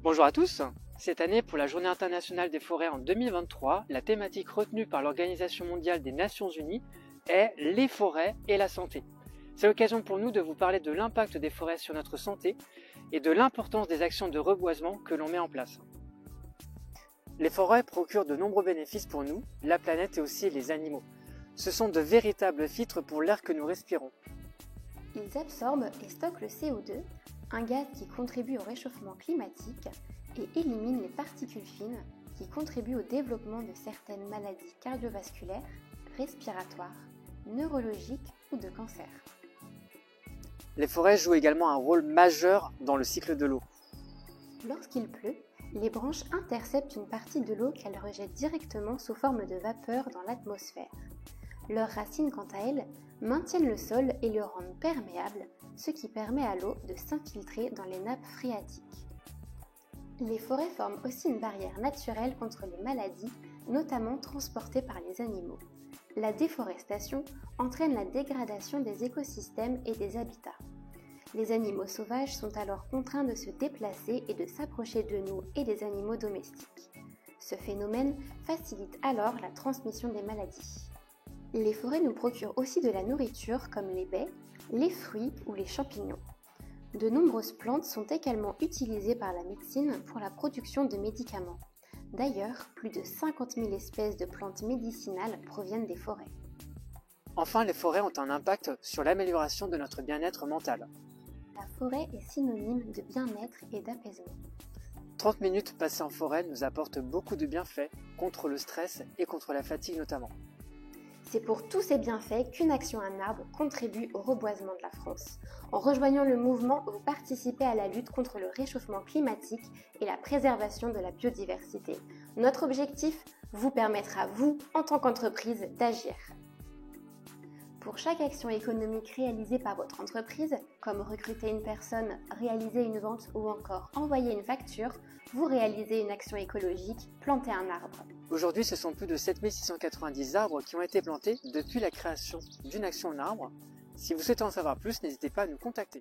Bonjour à tous. Cette année, pour la Journée internationale des forêts en 2023, la thématique retenue par l'Organisation mondiale des Nations unies est les forêts et la santé. C'est l'occasion pour nous de vous parler de l'impact des forêts sur notre santé et de l'importance des actions de reboisement que l'on met en place. Les forêts procurent de nombreux bénéfices pour nous, la planète et aussi les animaux. Ce sont de véritables filtres pour l'air que nous respirons. Ils absorbent et stockent le CO2, un gaz qui contribue au réchauffement climatique, et éliminent les particules fines qui contribuent au développement de certaines maladies cardiovasculaires, respiratoires, neurologiques ou de cancer. Les forêts jouent également un rôle majeur dans le cycle de l'eau. Lorsqu'il pleut, les branches interceptent une partie de l'eau qu'elles rejettent directement sous forme de vapeur dans l'atmosphère. Leurs racines, quant à elles, maintiennent le sol et le rendent perméable, ce qui permet à l'eau de s'infiltrer dans les nappes phréatiques. Les forêts forment aussi une barrière naturelle contre les maladies, notamment transportées par les animaux. La déforestation entraîne la dégradation des écosystèmes et des habitats. Les animaux sauvages sont alors contraints de se déplacer et de s'approcher de nous et des animaux domestiques. Ce phénomène facilite alors la transmission des maladies. Les forêts nous procurent aussi de la nourriture comme les baies, les fruits ou les champignons. De nombreuses plantes sont également utilisées par la médecine pour la production de médicaments. D'ailleurs, plus de 50 000 espèces de plantes médicinales proviennent des forêts. Enfin, les forêts ont un impact sur l'amélioration de notre bien-être mental. La forêt est synonyme de bien-être et d'apaisement. 30 minutes passées en forêt nous apportent beaucoup de bienfaits contre le stress et contre la fatigue notamment. C'est pour tous ces bienfaits qu'Une Action un arbre contribue au reboisement de la France. En rejoignant le mouvement, vous participez à la lutte contre le réchauffement climatique et la préservation de la biodiversité. Notre objectif, vous permettre à vous, en tant qu'entreprise, d'agir. Pour chaque action économique réalisée par votre entreprise, comme recruter une personne, réaliser une vente ou encore envoyer une facture, vous réalisez une action écologique, planter un arbre. Aujourd'hui, ce sont plus de 7690 arbres qui ont été plantés depuis la création d'Une Action en arbre. Si vous souhaitez en savoir plus, n'hésitez pas à nous contacter.